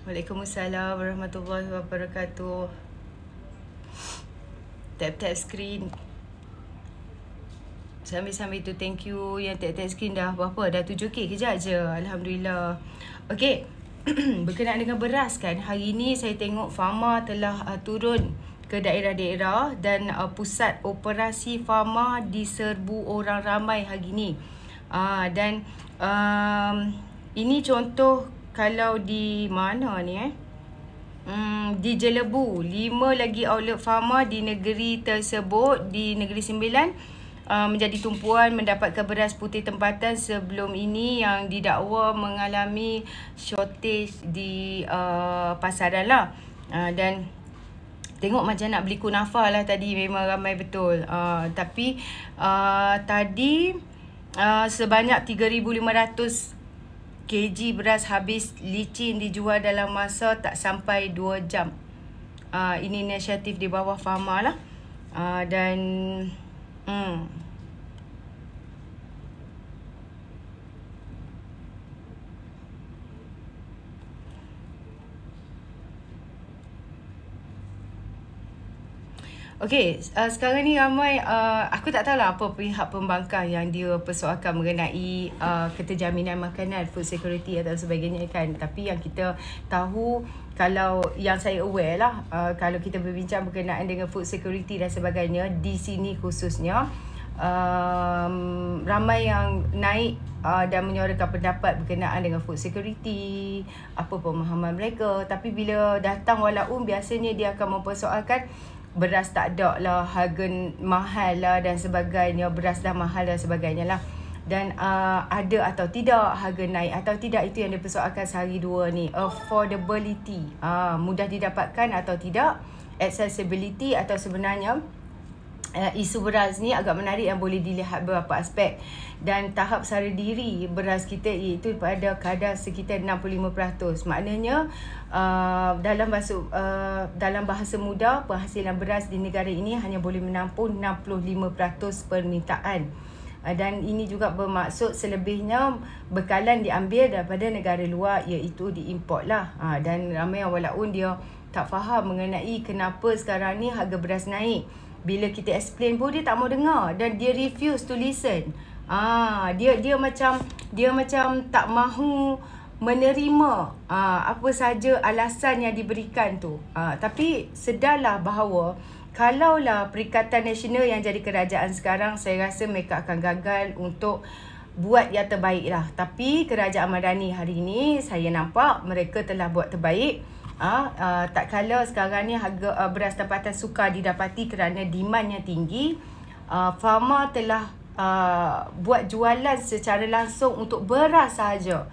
Waalaikumsalam warahmatullahi wabarakatuh. Tap screen. Sambil-sambil tu thank you yang tap screen dah berapa? Dah 7K kejap je. Alhamdulillah. Okey. Berkenaan dengan beras kan, hari ni saya tengok Pharma telah turun ke daerah-daerah dan pusat operasi Pharma diserbu orang ramai hari ni. Dan ini contoh kalau di mana ni di Jelebu, 5 lagi outlet Pharma di negeri tersebut, di Negeri Sembilan menjadi tumpuan mendapatkan beras putih tempatan sebelum ini yang didakwa mengalami shortage di pasaran lah. Dan tengok macam nak beli kunafah lah tadi, memang ramai betul. Tapi tadi sebanyak 3,500 kg beras habis licin dijual dalam masa tak sampai 2 jam. Ini inisiatif di bawah Pharma lah. Dan okey, sekarang ni ramai, aku tak tahulah apa pihak pembangkang yang dia persoalkan mengenai keterjaminan makanan, food security atau sebagainya kan. Tapi yang kita tahu, kalau yang saya aware lah, kalau kita berbincang berkenaan dengan food security dan sebagainya, di sini khususnya, ramai yang naik dan menyuarakan pendapat berkenaan dengan food security, apa pemahaman mereka. Tapi bila datang walaupun, biasanya dia akan mempersoalkan beras tak ada lah, harga mahal lah dan sebagainya, beras dah mahal dan sebagainya lah. Dan ada atau tidak, harga naik atau tidak, itu yang dipersoalkan sehari dua ni. Affordability, mudah didapatkan atau tidak, accessibility, atau sebenarnya isu beras ni agak menarik yang boleh dilihat beberapa aspek. Dan tahap sara diri beras kita iaitu pada kadar sekitar 65%. Maknanya dalam bahasa mudah, penghasilan beras di negara ini hanya boleh menampung 65% permintaan. Dan ini juga bermaksud selebihnya bekalan diambil daripada negara luar, iaitu diimport lah. Dan ramai yang walaupun dia tak faham mengenai kenapa sekarang ni harga beras naik. Bila kita explain pun dia tak mau dengar dan dia refuse to listen. Dia macam tak mahu menerima apa saja alasan yang diberikan tu. Tapi sedarlah bahawa kalaulah Perikatan Nasional yang jadi kerajaan sekarang, saya rasa mereka akan gagal untuk buat yang terbaik lah. Tapi Kerajaan Madani hari ini saya nampak mereka telah buat terbaik. Tak kala sekarang ni harga beras tempatan sukar didapati kerana demandnya tinggi, Pharma telah buat jualan secara langsung untuk beras sahaja,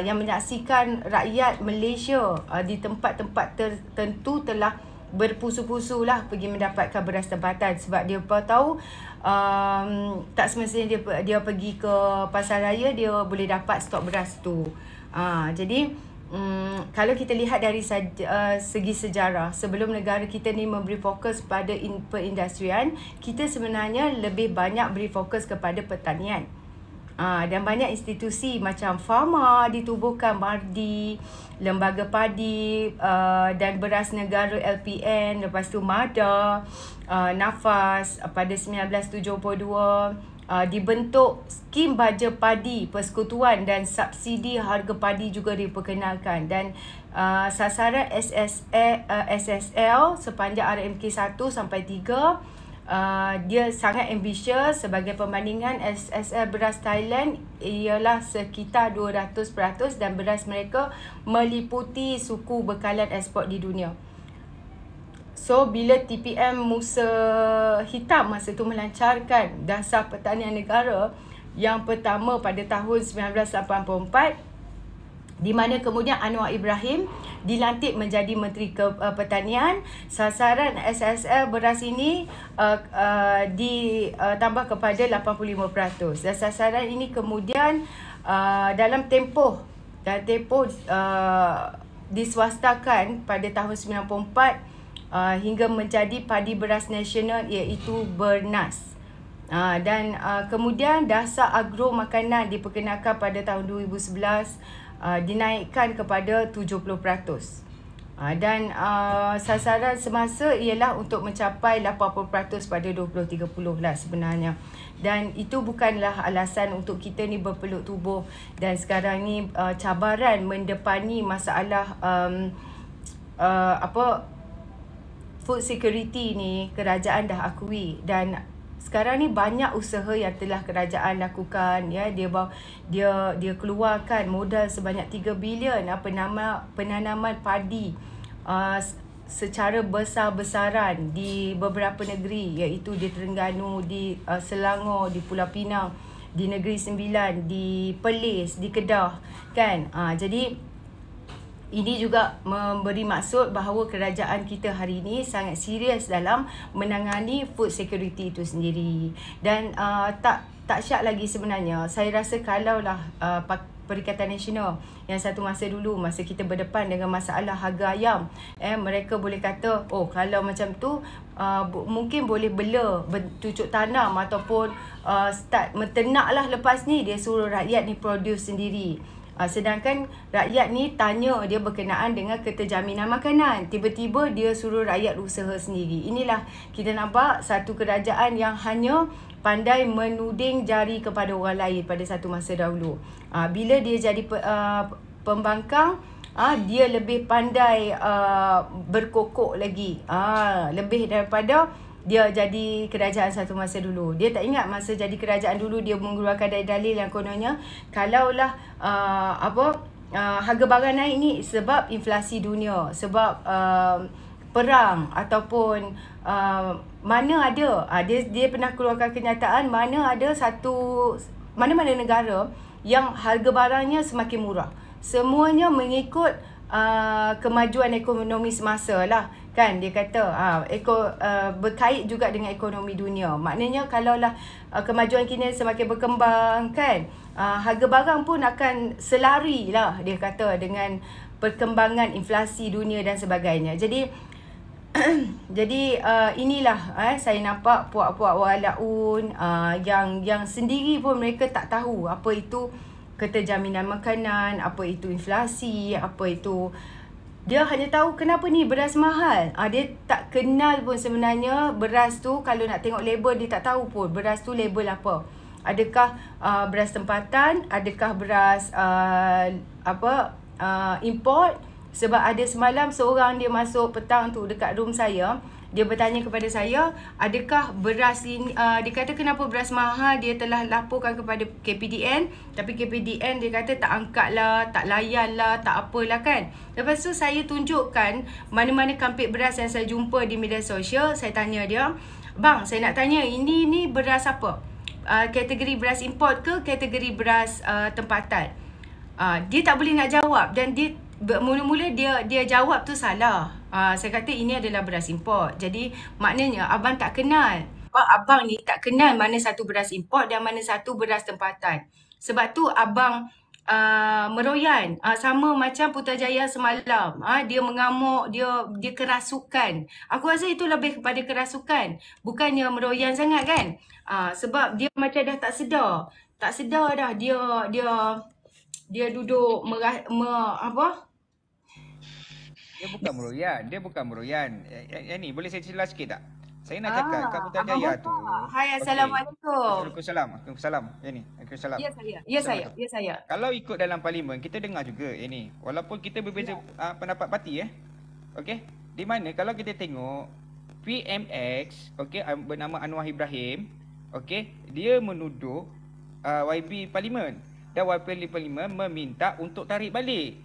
yang menyaksikan rakyat Malaysia di tempat-tempat tertentu telah berpusu-pusu lah pergi mendapatkan beras tempatan. Sebab dia tahu tak semestinya dia pergi ke pasar raya dia boleh dapat stok beras tu. Jadi kalau kita lihat dari segi sejarah, sebelum negara kita ni memberi fokus pada perindustrian, kita sebenarnya lebih banyak beri fokus kepada pertanian. Dan banyak institusi macam Pharma ditubuhkan, Mardi, Lembaga Padi dan Beras Negara LPN, lepas tu MADA, Nafas pada 1972. Dibentuk skim baja padi persekutuan dan subsidi harga padi juga diperkenalkan. Dan sasaran SSL sepanjang RMK 1 sampai 3, dia sangat ambisius. Sebagai perbandingan, SSL beras Thailand ialah sekitar 200% dan beras mereka meliputi suku bekalan ekspor di dunia. So, bila TPM Musa Hitam masa tu melancarkan Dasar Pertanian Negara yang pertama pada tahun 1984, di mana kemudian Anwar Ibrahim dilantik menjadi Menteri Pertanian, sasaran SSL beras ini ditambah kepada 85%. Dan sasaran ini kemudian dalam tempoh diswastakan pada tahun 94 hingga menjadi padi beras nasional, iaitu Bernas. Dan kemudian Dasar Agro Makanan diperkenalkan pada tahun 2011 dinaikkan kepada 70%. Dan sasaran semasa ialah untuk mencapai 80% pada 2030 lah sebenarnya. Dan itu bukanlah alasan untuk kita ni berpeluk tubuh dan sekarang ni cabaran mendepani masalah food security ni kerajaan dah akui. Dan sekarang ni banyak usaha yang telah kerajaan lakukan, ya. Dia keluarkan modal sebanyak 3 bilion penanaman padi secara besar-besaran di beberapa negeri, iaitu di Terengganu, di Selangor, di Pulau Pinang, di Negeri Sembilan, di Perlis, di Kedah, kan. Jadi ini juga memberi maksud bahawa kerajaan kita hari ini sangat serius dalam menangani food security itu sendiri. Dan tak syak lagi sebenarnya. Saya rasa kalaulah Perikatan Nasional yang satu masa dulu, masa kita berdepan dengan masalah harga ayam, mereka boleh kata, oh kalau macam tu mungkin boleh bela bercucuk tanam ataupun start menternak lah lepas ni, dia suruh rakyat ni produce sendiri. Sedangkan rakyat ni tanya dia berkenaan dengan keterjaminan makanan, tiba-tiba dia suruh rakyat usaha sendiri. Inilah kita nampak satu kerajaan yang hanya pandai menuding jari kepada orang lain pada satu masa dahulu. Bila dia jadi pembangkang, dia lebih pandai berkokok lagi, lebih daripada dia jadi kerajaan satu masa dulu. Dia tak ingat masa jadi kerajaan dulu dia mengeluarkan dalil yang kononnya kalaulah harga barang naik ni sebab inflasi dunia, sebab perang ataupun mana ada dia pernah keluarkan kenyataan mana-mana negara yang harga barangnya semakin murah. Semuanya mengikut kemajuan ekonomi semasa lah, kan. Dia kata berkait juga dengan ekonomi dunia. Maknanya kalaulah kemajuan kita semakin berkembang, kan, harga barang pun akan selari lah, dia kata, dengan perkembangan inflasi dunia dan sebagainya. Jadi inilah saya nampak puak-puak walaun yang sendiri pun mereka tak tahu apa itu keterjaminan makanan, apa itu inflasi, apa itu. Dia hanya tahu kenapa ni beras mahal. Dia tak kenal pun sebenarnya beras tu, kalau nak tengok label dia tak tahu pun beras tu label apa. Adakah beras tempatan, adakah beras import. Sebab ada semalam seorang dia masuk petang tu dekat room saya, dia bertanya kepada saya, adakah beras ini, dia kata kenapa beras mahal, dia telah laporkan kepada KPDN, tapi KPDN dia kata tak angkat lah, tak layan lah, tak apalah, kan. Lepas tu saya tunjukkan mana-mana kampik beras yang saya jumpa di media sosial. Saya tanya dia, bang, saya nak tanya, ini beras apa? Kategori beras import ke kategori beras tempatan? Dia tak boleh nak jawab, dan dia mula-mula dia jawab tu salah. Saya kata ini adalah beras import. Jadi maknanya abang tak kenal. Abang ni tak kenal mana satu beras import dan mana satu beras tempatan. Sebab tu abang meroyan. Sama macam Putrajaya semalam. Dia mengamuk, dia kerasukan. Aku rasa itu lebih kepada kerasukan, bukannya meroyan sangat, kan. Sebab dia macam dah tak sedar. Tak sedar dah dia duduk Dia bukan meroyan. Yang ni boleh saya celah sikit tak? Saya nak cakap kat Putrajaya tu. Hai, Assalamualaikum. Waalaikumsalam. Yang ni, Waalaikumsalam. Ya saya. Kalau ikut dalam parlimen, kita dengar juga yang ni. Walaupun kita berbeza pendapat parti okey. Di mana kalau kita tengok PMX, okey, bernama Anwar Ibrahim, okey, dia menuduh YB parlimen. Dan YB parlimen meminta untuk tarik balik.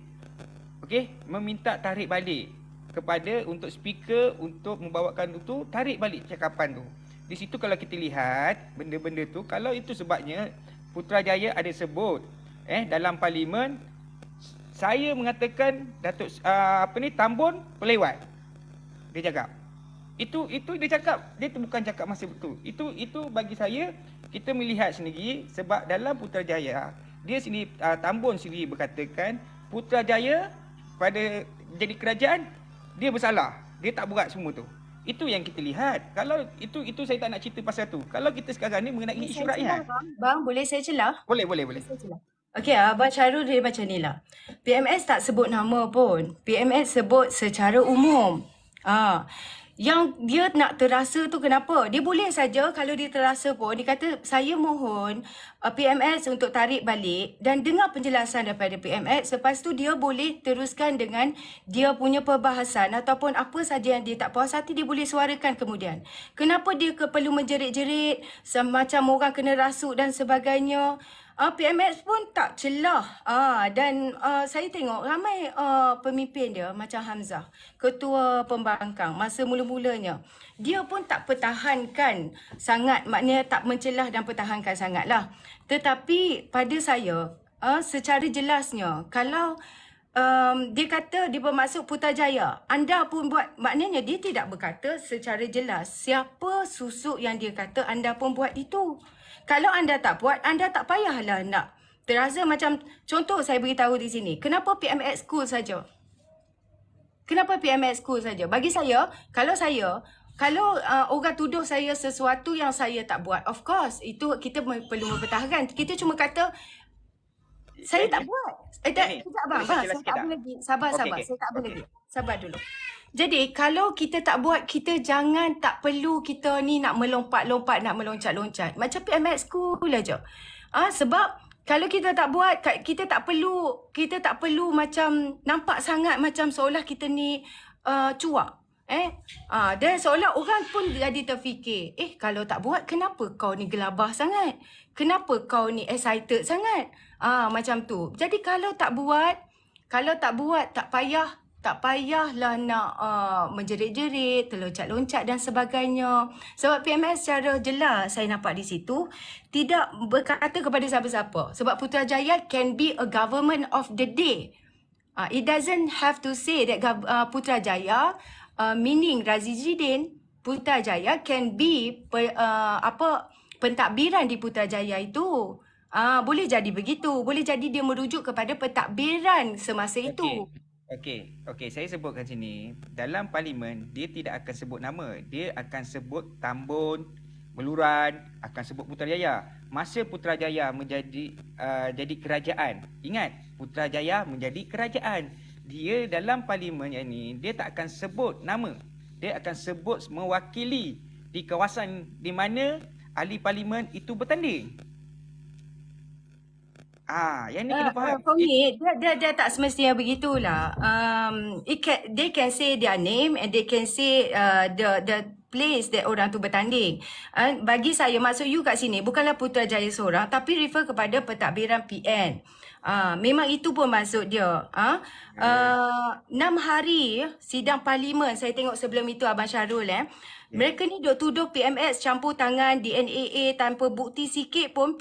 Okey, meminta tarik balik kepada untuk speaker untuk membawakan itu, tarik balik cakapan tu. Di situ kalau kita lihat benda-benda tu, kalau itu sebabnya Putrajaya ada sebut dalam parlimen, saya mengatakan Datuk Tambun pelewat. Dia cakap. Itu dia cakap, dia tu bukan cakap masa betul. Itu bagi saya, kita melihat sendiri sebab dalam Putrajaya dia sendiri, Tambun sendiri berkatakan Putrajaya pada jadi kerajaan dia bersalah, dia tak buat semua tu. Itu yang kita lihat. Kalau itu saya tak nak cerita pasal tu. Kalau kita sekarang ni mengenai isu rakyat. Bang, boleh saya celah? Boleh. Saya celah. Okey, Abang Syarul dia macam ni lah. PMS tak sebut nama pun. PMS sebut secara umum. Yang dia nak terasa tu kenapa? Dia boleh saja kalau dia terasa pun, dia kata saya mohon PMS untuk tarik balik dan dengar penjelasan daripada PMS. Lepas tu dia boleh teruskan dengan dia punya perbahasan ataupun apa saja yang dia tak puas hati dia boleh suarakan kemudian. Kenapa dia perlu menjerit-jerit macam orang kena rasuk dan sebagainya? PMS pun tak celah. Dan saya tengok ramai pemimpin dia macam Hamzah, ketua pembangkang masa mula-mulanya. Dia pun tak pertahankan sangat, maknanya tak mencelah dan pertahankan sangatlah. Tetapi pada saya, secara jelasnya, kalau dia kata dia bermaksud Putrajaya, anda pun buat, maknanya dia tidak berkata secara jelas siapa susuk yang dia kata anda pun buat itu. Kalau anda tak buat, anda tak payahlah nak terasa macam, contoh saya beritahu di sini, kenapa PMX school saja? Kenapa PMX school saja? Bagi saya, kalau orang tuduh saya sesuatu yang saya tak buat, of course, itu kita perlu mempertahankan. Kita cuma kata, saya tak buat. Sekejap abang, saya tak boleh lagi. Sabar. Saya tak boleh lagi. Sabar dulu. Jadi kalau kita tak buat, kita jangan tak perlu kita ni nak melompat-lompat, nak meloncat-loncat. Macam PMX school aja. Sebab kalau kita tak buat, kita tak perlu macam nampak sangat macam seolah kita ni cuak. Dan seolah orang pun jadi terfikir, kalau tak buat, kenapa kau ni gelabah sangat? Kenapa kau ni excited sangat? Macam tu. Jadi kalau tak buat, tak payahlah nak menjerit-jerit, terloncat-loncat dan sebagainya. Sebab PMS secara jelas saya nampak di situ tidak berkata kepada siapa-siapa. Sebab Putrajaya can be a government of the day. It doesn't have to say that Putrajaya, meaning Razi Jidin, Putrajaya can be pentadbiran di Putrajaya itu. Boleh jadi begitu. Boleh jadi dia merujuk kepada pentadbiran semasa itu. Okey, saya sebutkan sini, dalam parlimen dia tidak akan sebut nama, dia akan sebut Tambun, Beluran, akan sebut Putrajaya. Masa Putrajaya jadi kerajaan, ingat Putrajaya menjadi kerajaan, dia dalam parlimen yang ni dia tak akan sebut nama, dia akan sebut mewakili di kawasan di mana ahli parlimen itu bertanding. Yang ni kena faham. For me, dia tak semestinya begitulah. They can say their name and they can say the place that orang tu bertanding. Bagi saya, maksud you kat sini bukanlah Putrajaya seorang, tapi refer kepada pentadbiran PN. Memang itu pun maksud dia. 6 hari sidang parlimen, saya tengok sebelum itu Abang Syarul. Mereka ni duk tuduh PMX campur tangan DNAA tanpa bukti sikit pun.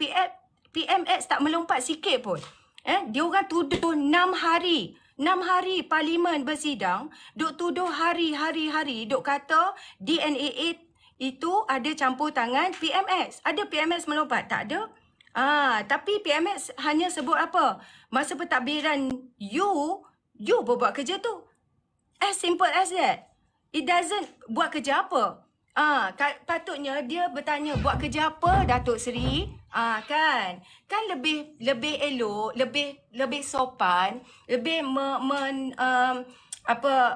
PMX tak melompat sikit pun. Dia orang tuduh 6 hari. 6 hari parlimen bersidang, duk tuduh hari-hari, duk kata DNAA itu ada campur tangan PMX. Ada PMX melompat? Tak ada. Tapi PMX hanya sebut apa? Masa pentadbiran you pun buat kerja tu. As simple as that. It doesn't buat kerja apa. Patutnya dia bertanya buat kerja apa Datuk Seri? Kan lebih elok, lebih sopan, lebih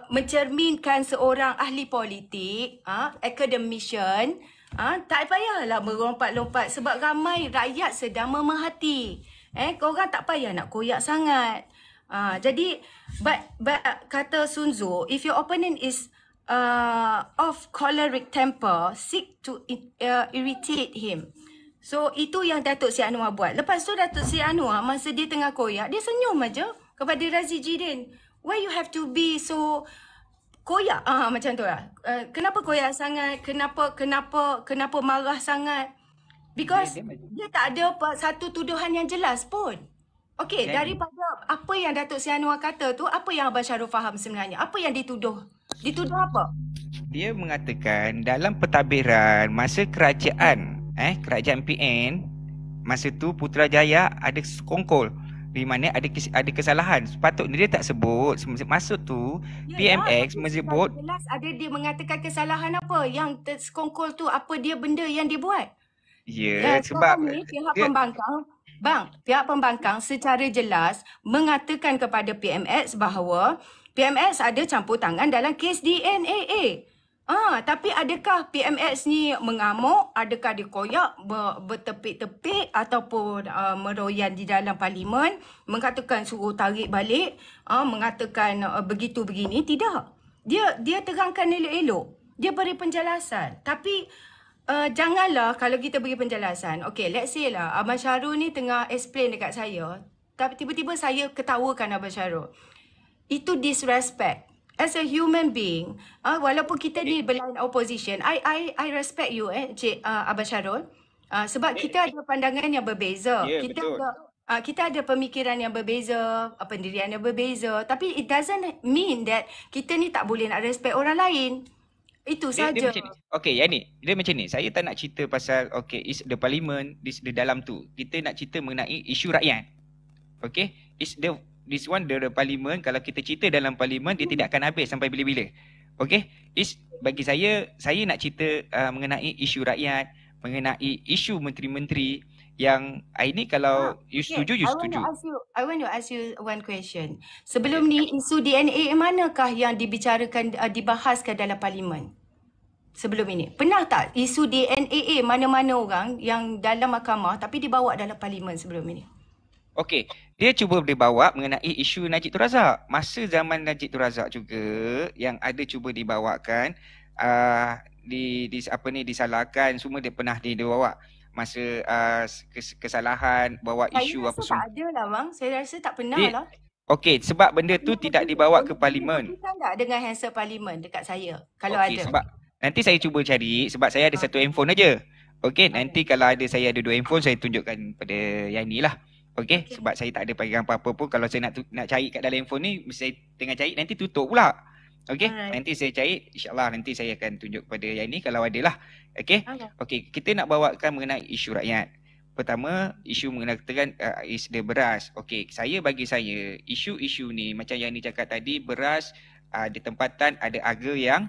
mencerminkan seorang ahli politik, academician. Tak payahlah melompat-lompat sebab ramai rakyat sedang memerhati. Korang tak payah nak koyak sangat. Jadi but kata Sun Tzu, if your opponent is of choleric temper, seek to irritate him. So itu yang Datuk Seri Anwar buat. Lepas tu Datuk Seri Anwar masa dia tengah koyak, dia senyum aja kepada Razi Jidin. Why you have to be so koyak? Macam tu lah. Kenapa koyak sangat? Kenapa marah sangat? Because dia tak ada satu tuduhan yang jelas pun. Okey, daripada apa yang Datuk Seri Anwar kata tu, apa yang Abang Syarul faham sebenarnya? Apa yang dituduh? Dituduh apa? Dia mengatakan dalam pentadbiran masa kerajaan PN, masa tu Putrajaya ada sekongkol di mana ada kesalahan. Sepatutnya dia tak sebut. Maksud tu PMX menyebut jelas ada dia mengatakan kesalahan apa yang sekongkol tu, apa dia benda yang dia buat. sebab ni pihak pembangkang Bang, pihak pembangkang secara jelas mengatakan kepada PMX bahawa PMX ada campur tangan dalam kes DNAA. Tapi adakah PMX ni mengamuk, adakah dia koyak, bertepik-tepik ataupun meroyan di dalam parlimen, mengatakan suruh tarik balik, mengatakan begitu begini? Tidak. Dia terangkan elok-elok. Dia beri penjelasan. Tapi janganlah kalau kita beri penjelasan. Okay, let's say lah Abang Syarul ni tengah explain dekat saya. Tapi tiba-tiba saya ketawakan Abang Syarul. Itu disrespect. As a human being, walaupun kita ni berlain opposition, I respect you, Cik Abang Syarul. Sebab kita ada pandangan yang berbeza. Ya, betul. Kita ada pemikiran yang berbeza, pendirian yang berbeza. Tapi it doesn't mean that kita ni tak boleh nak respect orang lain. Itu saja. Okay, yang ni. Dia macam ni. Saya tak nak cerita pasal, okay, is the parliament, di dalam tu. Kita nak cerita mengenai isu rakyat. Okay, this one the parlimen, kalau kita cerita dalam parlimen dia tidak akan habis sampai bila-bila. Okey, bagi saya nak cerita mengenai isu rakyat, mengenai isu menteri-menteri yang ini kalau you setuju, you setuju. I want to ask you one question. Sebelum ni isu DNA manakah yang dibicarakan, dibahaskan dalam parlimen? Sebelum ini pernah tak isu DNA mana-mana orang yang dalam mahkamah tapi dibawa dalam parlimen sebelum ini? Okey, dia cuba dibawa mengenai isu Najib Tun Razak. Masa zaman Najib Tun Razak juga yang ada cuba dibawakan disalahkan, semua dia pernah dibawa masa kesalahan bawa isu apa semua. Saya rasa tak ada lah bang. Saya rasa tak pernah lah. Okey, sebab benda tu tidak dibawa ke parlimen. Bukan tak dengan Hansel parlimen dekat saya kalau ada. Sebab nanti saya cuba cari sebab saya ada satu handphone aja. Okey, nanti kalau saya ada 2 handphone saya tunjukkan pada yang ni lah. Okey, sebab saya tak ada pegang apa-apa pun. Kalau saya nak cari kat dalam handphone ni, saya tengah cari nanti tutup pula. Okey, nanti saya cari, insya-Allah nanti saya akan tunjuk pada yang ni kalau ada lah. Okey. Okey, kita nak bawakan mengenai isu rakyat. Pertama, isu mengenai is the beras. Okey, bagi saya isu-isu ni macam yang ni cakap tadi, beras ada tempatan, ada harga yang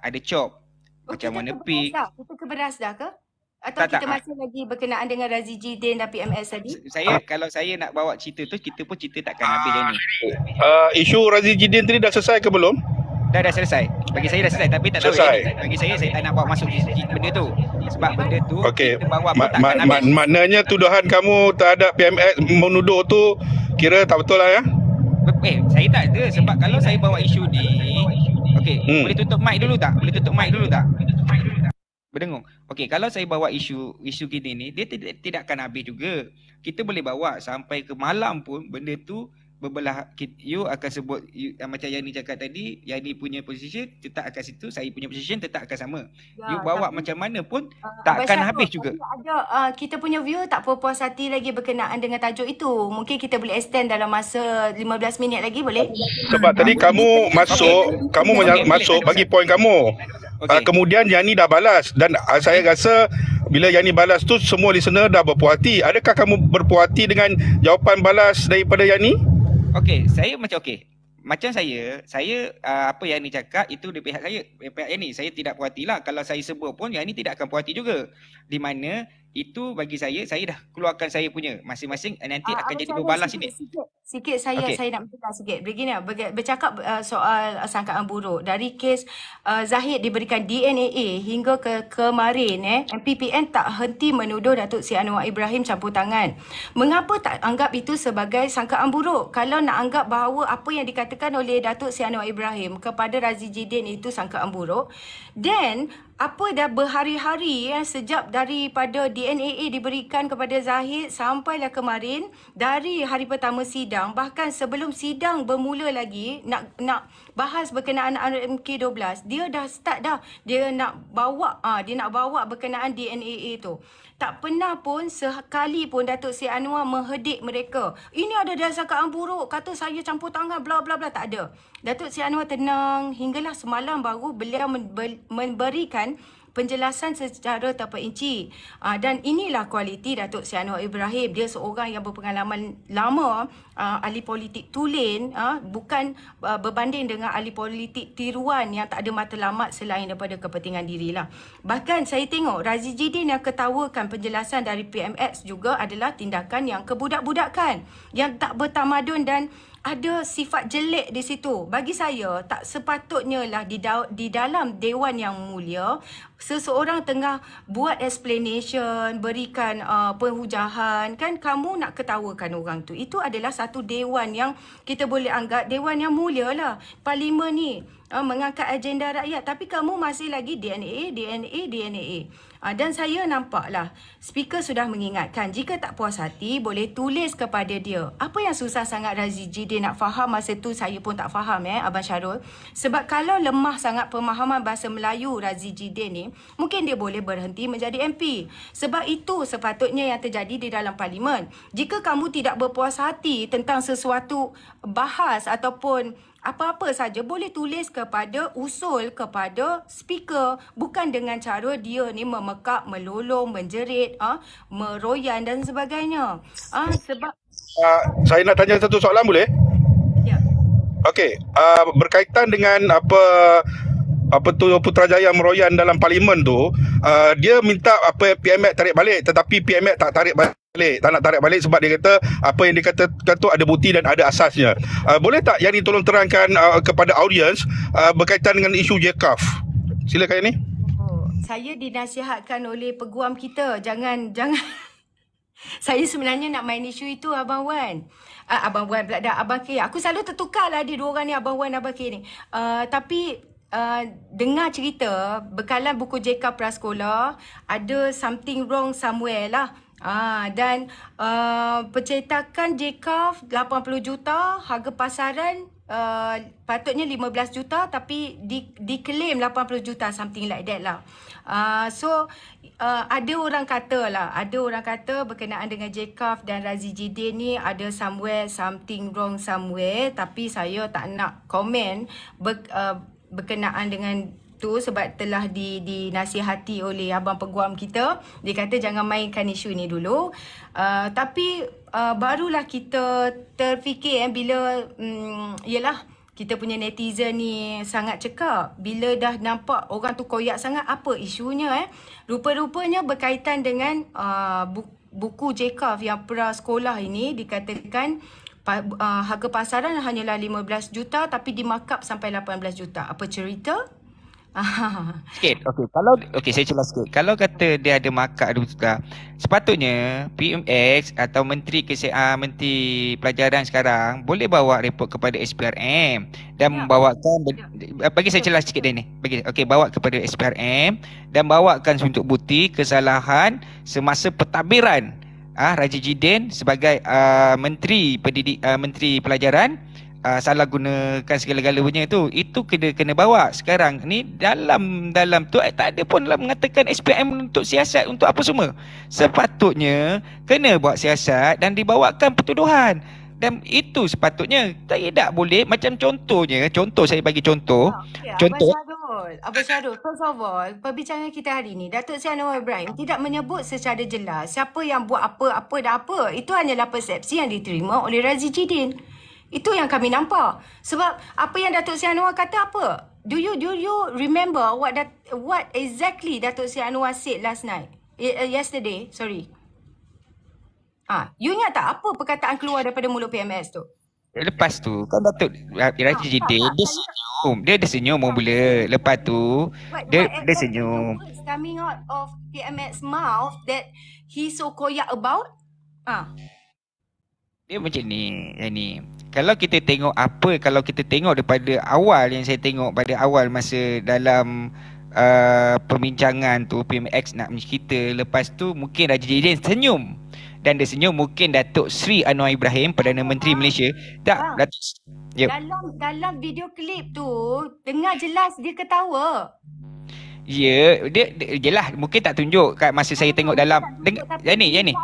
ada cop. Macam mana pig. Kita ke beras dah ke? Atau kita masih lagi berkenaan dengan Razi Jidin dan PMS tadi? Kalau saya nak bawa cerita tu, kita pun cerita takkan habis yang ni. Isu Razi Jidin tadi dah selesai ke belum? Dah selesai. Bagi saya dah selesai, tapi tak tahu bagi saya tak nak bawa masuk benda tu. Sebab benda tu kita bawa pun takkan habis. Maknanya tuduhan kamu terhadap PMS menuduh tu kira tak betul lah ya? Saya tak ada. Sebab kalau saya bawa isu ni, okey, boleh tutup mic dulu tak? Berdengung. Okey, kalau saya bawa isu gini ni, dia tidak akan habis juga. Kita boleh bawa sampai ke malam pun benda tu berbelah. You akan sebut macam yang ni cakap tadi, yang ni punya position tetap akan situ, saya punya position tetap akan sama. You bawa macam mana pun tak akan habis juga. Kita punya viewer tak puas hati lagi berkenaan dengan tajuk itu. Mungkin kita boleh extend dalam masa 15 minit lagi, boleh? Sebab tadi kamu masuk bagi poin kamu. Kemudian Yani dah balas dan saya rasa bila Yani balas tu semua listener dah berpuas hati. Adakah kamu berpuas hati dengan jawapan balas daripada Yani? Okey, saya macam saya apa yang ni cakap itu di pihak saya, pihak Yani. Saya tidak puas hati lah. Kalau saya sebut pun Yani tidak akan puas hati juga. Di mana itu bagi saya dah keluarkan saya punya masing-masing, nanti akan jadi berbalas ini. Sikit saya nak bercakap sikit. Begini, bercakap soal sangkaan buruk. Dari kes Zahid diberikan DNA hingga ke kemarin, MPPN tak henti menuduh Datuk Seri Anwar Ibrahim campur tangan. Mengapa tak anggap itu sebagai sangkaan buruk? Kalau nak anggap bahawa apa yang dikatakan oleh Datuk Seri Anwar Ibrahim kepada Razi Jidin itu sangkaan buruk, then apa dah berhari-hari sejak daripada DNA diberikan kepada Zahid sampailah kemarin, dari hari pertama sidang, bahkan sebelum sidang bermula lagi nak bahas berkenaan RMK12, dia dah start dah, dia nak bawa berkenaan DNA itu. Tak pernah pun sekali pun Datuk Seri Anwar menghedik mereka. Ini ada sangkaan buruk, kata saya campur tangan, bla bla bla. Tak ada. Datuk Seri Anwar tenang hinggalah semalam baru beliau memberikan penjelasan secara terperinci. Dan inilah kualiti Datuk Seri Anwar Ibrahim. Dia seorang yang berpengalaman lama, ahli politik tulen, bukan berbanding dengan ahli politik tiruan yang tak ada matlamat selain daripada kepentingan dirilah. Bahkan saya tengok Razi Jidin yang ketawakan penjelasan dari PMX juga adalah tindakan yang kebudak-budakan, yang tak bertamadun dan ada sifat jelek di situ. Bagi saya, tak sepatutnya lah di dalam Dewan Yang Mulia, seseorang tengah buat explanation, berikan penhujahan, kan kamu nak ketawakan orang tu. Itu adalah satu dewan yang kita boleh anggap Dewan Yang Mulia lah. Parlimen ni mengangkat agenda rakyat, tapi kamu masih lagi DNA. Dan saya nampaklah speaker sudah mengingatkan, jika tak puas hati boleh tulis kepada dia. Apa yang susah sangat Razi Jidin nak faham masa tu, saya pun tak faham Abang Syarul. Sebab kalau lemah sangat pemahaman bahasa Melayu Razi Jidin ni, mungkin dia boleh berhenti menjadi MP. Sebab itu sepatutnya yang terjadi di dalam parlimen. Jika kamu tidak berpuas hati tentang sesuatu bahas ataupun apa-apa saja, boleh tulis kepada, usul kepada speaker, bukan dengan cara dia ni memekak, melolong, menjerit, meroyan dan sebagainya. Sebab saya nak tanya satu soalan boleh? ya. Okey, berkaitan dengan apa tu Putrajaya meroyan dalam parlimen tu, dia minta PMX tarik balik, tetapi PMX tak tarik balik. Tak nak tarik balik sebab dia kata apa yang dia katakan tu ada bukti dan ada asasnya. Boleh tak Yani tolong terangkan kepada audiens berkaitan dengan isu JKAF? Silakan Yani. Saya dinasihatkan oleh peguam kita, jangan saya sebenarnya nak main isu itu Abang Wan. Abang Wan pula dah, Abang K. Aku selalu tertukar lah dia dua orang ni, Abang Wan, Abang K ni. Tapi dengar cerita bekalan buku JKAF prasekolah, ada something wrong somewhere lah. Dan pencetakan JKAF 80 juta, harga pasaran patutnya 15 juta tapi diklaim 80 juta, something like that lah. So ada orang kata berkenaan dengan JKAF dan Razi Jidin ni ada something wrong somewhere, tapi saya tak nak komen berkenaan dengan tu sebab telah dinasihati oleh abang peguam kita. Dia kata jangan mainkan isu ni dulu. Tapi barulah kita terfikir bila yelah, kita punya netizen ni sangat cekap. Bila dah nampak orang tu koyak sangat, apa isunya rupa-rupanya berkaitan dengan buku JKAF yang prasekolah ini. Dikatakan harga pasaran hanyalah 15 juta tapi dimarkup sampai 18 juta. Apa cerita? Sikit. Okey, saya celah sikit. Kalau kata dia ada markup 20 juta, sepatutnya PMX atau Menteri Pelajaran sekarang boleh bawa report kepada SPRM dan membawakan, bagi saya celah sikit dia ni. Bawa kepada SPRM dan bawakan untuk bukti kesalahan semasa pentadbiran Razi Jidin sebagai Menteri Pelajaran. Salah gunakan segala-galanya itu kena bawa. Sekarang ni dalam tu tak ada pun mengatakan SPM untuk siasat untuk apa semua. Sepatutnya kena buat siasat dan dibawakan pertuduhan. Dan itu sepatutnya tidak boleh. Macam contoh saya bagi contoh. Abang Syarul, first of all, perbincangan kita hari ni, Datuk Seri Anwar Ibrahim tidak menyebut secara jelas siapa yang buat apa dan apa. Itu hanyalah persepsi yang diterima oleh Razi Jidin. Itu yang kami nampak. Sebab apa yang Datuk Seri Anwar kata apa? Do you remember what exactly Datuk Seri Anwar said last night? Yesterday, sorry. You ingat tak apa perkataan keluar daripada mulut PMS tu? Lepas tu kan Datuk Razi Jidin dia senyum mula. Lepas tu dia senyum. What's coming out of PMS mouth that he so koyak about? Dia macam ni. Kalau kita tengok daripada awal yang saya tengok pada awal masa dalam perbincangan tu PMX nak cerita, lepas tu mungkin Razi Jidin senyum. Dan dia senyum mungkin Datuk Seri Anwar Ibrahim, Perdana Menteri Malaysia. Dalam video klip tu dengar jelas dia ketawa. Ya, dia jelah mungkin tak tunjuk kat masa saya tengok dalam yang ni.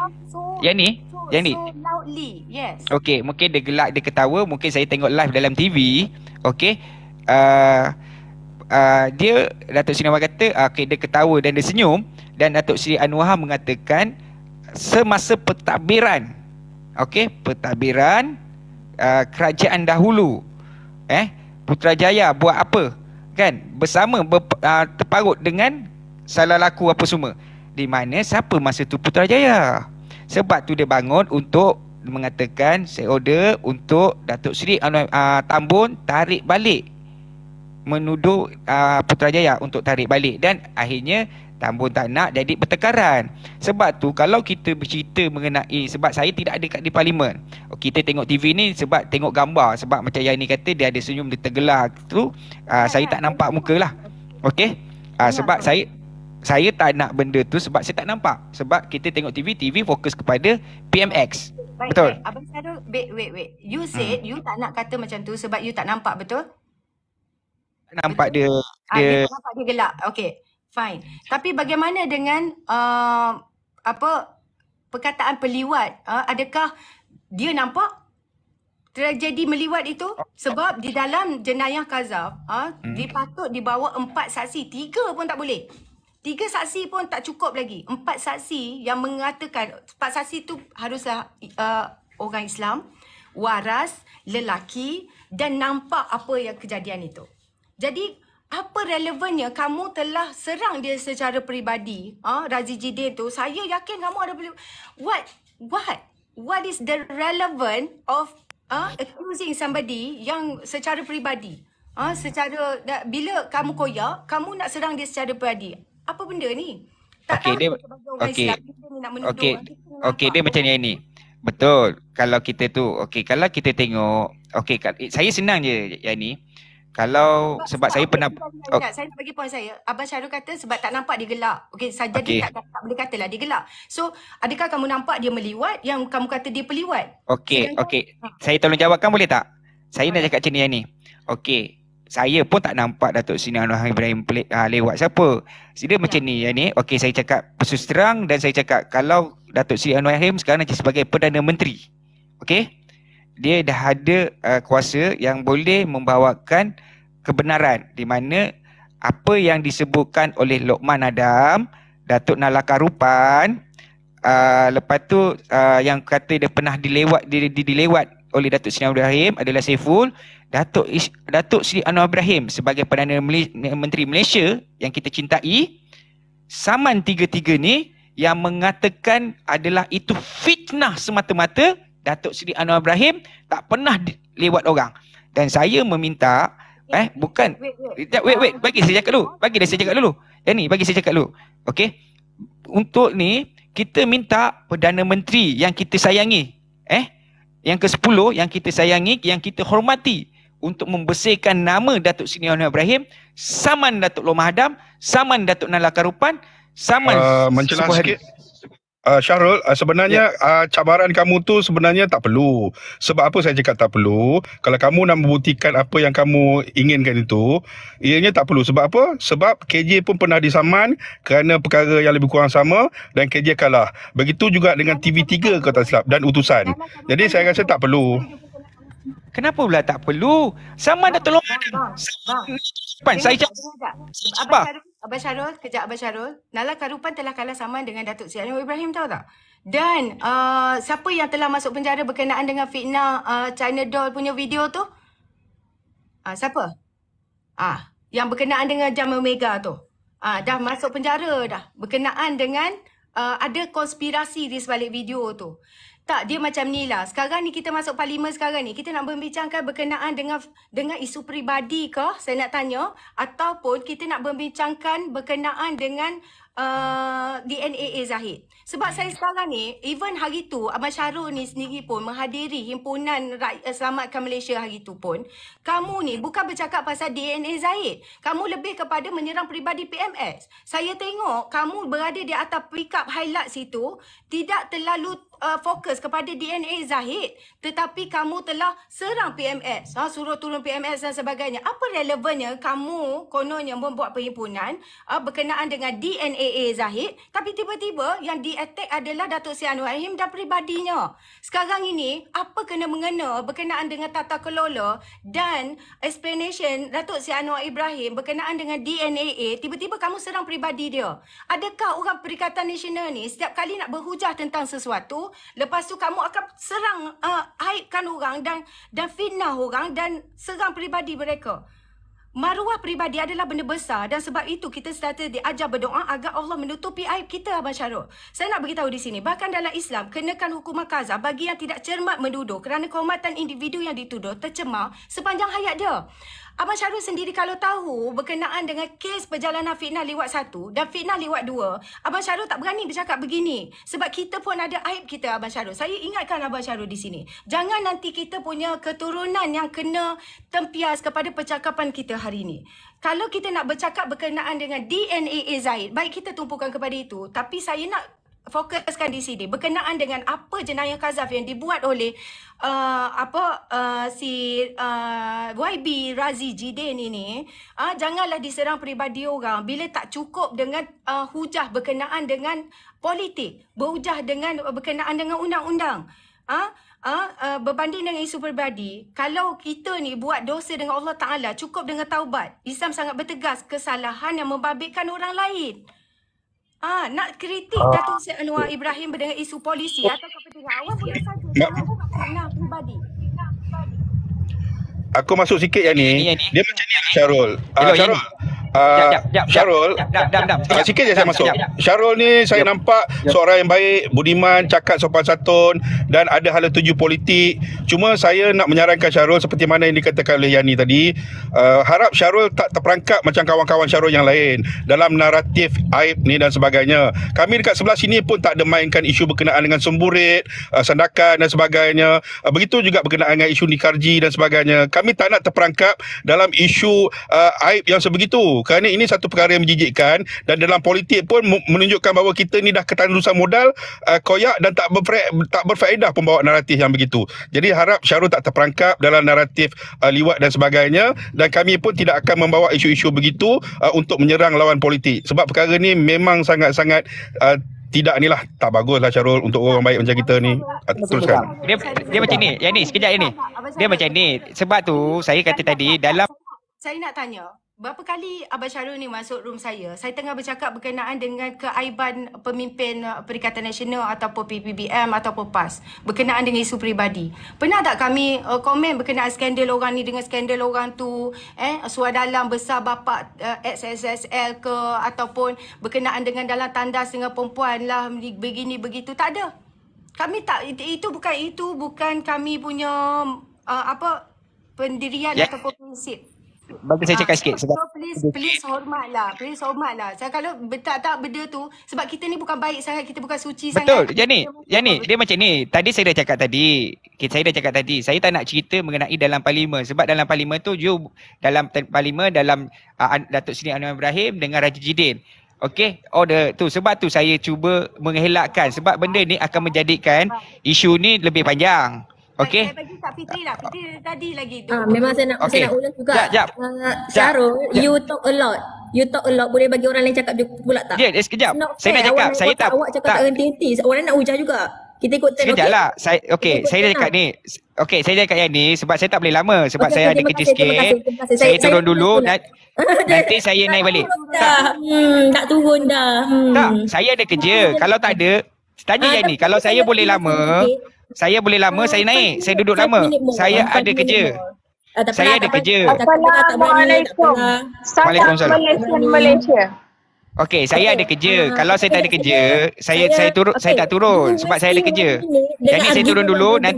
Loudly, yes. Okey, mungkin dia gelak, dia ketawa, mungkin saya tengok live dalam TV. Okey. dia Datuk Seri Anwar kata dia ketawa dan dia senyum, dan Datuk Seri Anwar mengatakan semasa pentadbiran pentadbiran kerajaan dahulu Putrajaya buat apa kan, bersama terparut dengan salah laku apa semua, di mana siapa masa tu Putrajaya. Sebab tu dia bangun untuk mengatakan saya order untuk Datuk Seri Anwar Tambun tarik balik, menuduh Putrajaya untuk tarik balik, dan akhirnya Tambun tak nak, jadi pertengkaran. Sebab tu kalau kita bercerita mengenai, sebab saya tidak ada di parlimen, kita tengok TV ni sebab tengok gambar, sebab macam yang ni kata dia ada senyum, dia tergelar tu, saya tak nampak muka lah. Sebab saya tak nak benda tu, sebab saya tak nampak, sebab kita tengok TV fokus kepada PMX. Baik, betul. Baik. Abang Syarul, wait. You said you tak nak kata macam tu sebab you tak nampak, betul? Nampak betul? Dia tak nampak dia gelak. Okay, fine. Tapi bagaimana dengan perkataan peliwat? Adakah dia nampak tragedi meliwat itu? Sebab di dalam jenayah Kazaf, dia patut dibawa 4 saksi, 3 pun tak boleh. 3 saksi pun tak cukup lagi. 4 saksi yang mengatakan, 4 saksi tu haruslah orang Islam, waras, lelaki dan nampak apa yang kejadian itu. Jadi apa relevannya kamu telah serang dia secara peribadi, Razi Jidin tu? Saya yakin kamu ada what is the relevant of accusing somebody yang secara peribadi? Bila kamu koyak, kamu nak serang dia secara peribadi. Apa benda ni? Dia macam ni. Betul. Kalau kita tu, kalau kita tengok, saya senang je yang ni. Kalau sebab saya pernah saya nak bagi point saya. Abang Syarul kata sebab tak nampak dia gelak. Jadi tak boleh katalah dia gelak. So, adakah kamu nampak dia meliwat yang kamu kata dia peliwat? Saya tolong jawabkan boleh tak? Saya nak cakap macam ni yang ni. Saya pun tak nampak Datuk Seri Anwar Ibrahim lewat siapa. Dia macam ni yang ni. Saya cakap bersus terang, dan saya cakap kalau Datuk Seri Anwar Ibrahim sekarang nanti sebagai Perdana Menteri. Dia dah ada kuasa yang boleh membawakan kebenaran, di mana apa yang disebutkan oleh Lokman Adam, Datuk Nalaka Rupan, lepas tu yang kata dia pernah dilewat oleh Datuk Seri Anwar Ibrahim adalah Saiful, Datuk Seri Anwar Ibrahim sebagai Perdana Menteri Malaysia yang kita cintai, saman tiga-tiga ni yang mengatakan adalah itu fitnah semata-mata. Datuk Seri Anwar Ibrahim tak pernah lewat orang. Dan saya meminta bukan wait bagi saya cakap dulu. Yang ni bagi saya cakap dulu. Untuk ni kita minta Perdana Menteri yang kita sayangi, yang ke-10 yang kita sayangi, yang kita hormati, untuk membersihkan nama Datuk Seri Anwar Ibrahim, saman Datuk Lokman Adam, saman Datuk Nalaka Rupan, saman mencelah sikit. Syahrul, sebenarnya cabaran kamu tu sebenarnya tak perlu. Sebab apa saya cakap tak perlu? Kalau kamu nak membuktikan apa yang kamu inginkan itu, ianya tak perlu. Sebab apa? Sebab KJ pun pernah disaman kerana perkara yang lebih kurang sama dan KJ kalah. Begitu juga dengan TV3 kalau tak silap, dan utusan. Jadi saya rasa tak perlu. Kenapa pula tak perlu? Sama Datuk Lokman. Saya cakap. Abang Syarul, kejap Abang Syarul. Nalaka Rupan telah kalah saman dengan Datuk Seri Anwar Ibrahim, tahu tak? Dan siapa yang telah masuk penjara berkenaan dengan fitnah China Doll punya video tu? Siapa? Yang berkenaan dengan Jam Omega tu. Dah masuk penjara dah. Berkenaan dengan ada konspirasi di sebalik video tu. Tak, dia macam ni lah. Sekarang ni kita masuk parlimen sekarang ni. Kita nak membincangkan berkenaan dengan isu peribadi ke? Saya nak tanya. Ataupun kita nak membincangkan berkenaan dengan DNA Zahid. Sebab saya sekarang ni, even hari tu, Abang Syarul ni sendiri pun menghadiri himpunan Selamatkan Malaysia hari tu pun. Kamu ni bukan bercakap pasal DNA Zahid. Kamu lebih kepada menyerang peribadi PMS. Saya tengok kamu berada di atas pick up highlight situ, tidak terlalu fokus kepada DNA Zahid, tetapi kamu telah serang PMS, suruh turun PMS dan sebagainya. Apa relevannya kamu kononnya membuat perhimpunan berkenaan dengan DNA Zahid, tapi tiba-tiba yang di-attack adalah Datuk Seri Anwar Ibrahim dan peribadinya. Sekarang ini, apa kena-mengena berkenaan dengan tata kelola dan explanation Datuk Seri Anwar Ibrahim berkenaan dengan DNA, tiba-tiba kamu serang peribadi dia. Adakah orang Perikatan Nasional ni setiap kali nak berhujah tentang sesuatu, lepas tu kamu akan serang, aibkan orang dan fitnah orang dan serang peribadi mereka? Maruah peribadi adalah benda besar dan sebab itu kita sentiasa diajar berdoa agar Allah menutupi aib kita, Abang Syarul. Saya nak beritahu di sini, bahkan dalam Islam, kenakan hukuman qazaf bagi yang tidak cermat menuduh kerana kehormatan individu yang dituduh tercemar sepanjang hayat dia. Abang Syarul sendiri kalau tahu berkenaan dengan kes perjalanan fitnah liwat 1 dan fitnah liwat 2, Abang Syarul tak berani bercakap begini. Sebab kita pun ada aib kita, Abang Syarul. Saya ingatkan Abang Syarul di sini. Jangan nanti kita punya keturunan yang kena tempias kepada percakapan kita hari ini. Kalau kita nak bercakap berkenaan dengan DNA Zahid, baik kita tumpukan kepada itu. Tapi saya nak fokuskan di sini berkenaan dengan apa jenayah qazaf yang dibuat oleh YB Razi Jidin ini. Janganlah diserang peribadi orang bila tak cukup dengan hujah berkenaan dengan politik, berhujah dengan berkenaan dengan undang-undang. Berbanding dengan isu peribadi, kalau kita ni buat dosa dengan Allah Ta'ala, cukup dengan taubat. Islam sangat bertegas kesalahan yang membabitkan orang lain. Nak kritik Datuk Seri Anwar Ibrahim dengan isu polisi atau kepentingan awam boleh saja. Nak peribadi. Aku masuk sikit yang ni. Dia macam ni Syarul. Syarul. Syarul. Sikit je saya masuk. Syarul ni saya nampak seorang yang baik, budiman, cakap sopan santun dan ada hala tuju politik. Cuma saya nak menyarankan Syarul seperti mana yang dikatakan oleh Yani tadi, harap Syarul tak terperangkap macam kawan-kawan Syarul yang lain dalam naratif aib ni dan sebagainya. Kami dekat sebelah sini pun tak ada mainkan isu berkenaan dengan semburit, sandakan dan sebagainya. Begitu juga berkenaan dengan isu Nikarji dan sebagainya. Kami tak nak terperangkap dalam isu aib yang sebegitu. Kerana ini satu perkara yang menjijikkan dan dalam politik pun menunjukkan bahawa kita ni dah ketandusan modal, koyak dan tak berfaedah pembawa naratif yang begitu. Jadi harap Syarul tak terperangkap dalam naratif liwat dan sebagainya, dan kami pun tidak akan membawa isu-isu begitu untuk menyerang lawan politik. Sebab perkara ni memang sangat-sangat tidak inilah, tak baguslah Syarul untuk orang baik macam kita ni. Teruskan. Dia macam ni, yang ni sekejap yang ni. Dia macam ni. Sebab tu saya kata tadi dalam, saya nak tanya, berapa kali Abang Syarul ni masuk room saya tengah bercakap berkenaan dengan keaiban pemimpin Perikatan Nasional ataupun PPBM ataupun PAS berkenaan dengan isu peribadi. Pernah tak kami komen berkenaan skandal orang ni dengan skandal orang tu, suar dalam besar bapak XSSL ke, ataupun berkenaan dengan dalam tandas dengan perempuan lah begini begitu? Tak ada. Kami tak, itu bukan kami punya pendirian ataupun prinsip. Bagi saya cakap sikit. So please hormatlah. Saya kalau tak benda tu, sebab kita ni bukan baik sangat, kita bukan suci sangat. Betul. Yani, dia macam ni. Tadi saya dah cakap tadi. Saya tak nak cerita mengenai dalam parlimen. Sebab dalam parlimen tu, dalam Datuk Seri Anwar Ibrahim dengan Raji Jidin. Okey, order tu. Sebab tu saya cuba mengelakkan. Sebab benda ni akan menjadikan isu ni lebih panjang. Okey. Saya bagi Kak Fitri lah. Fitri tadi lagi. Memang saya nak ulang juga. Syarul, you talk a lot. Boleh bagi orang lain cakap pula tak? Sekejap. Saya nak cakap. Saya tak. Awak cakap tak henti-henti. Orang nak hujah juga. Kita ikut trend. Sekejap lah. Saya dah cakap ni. Saya dah cakap yang ni sebab saya tak boleh lama. Sebab saya ada kerja sikit. Saya turun dulu. Nanti saya naik balik. Tak turun dah. Tak. Saya ada kerja. Kalau tak ada, tanya yang ni. Kalau saya boleh lama, saya naik. Saya duduk lama. Saya ada kerja. Saya ada kerja. Assalamualaikum. Waalaikumsalam. Malaysia. Okey, saya ada kerja. Kalau saya tak ada kerja, saya tak turun sebab saya ada kerja. Jadi saya turun dulu, nanti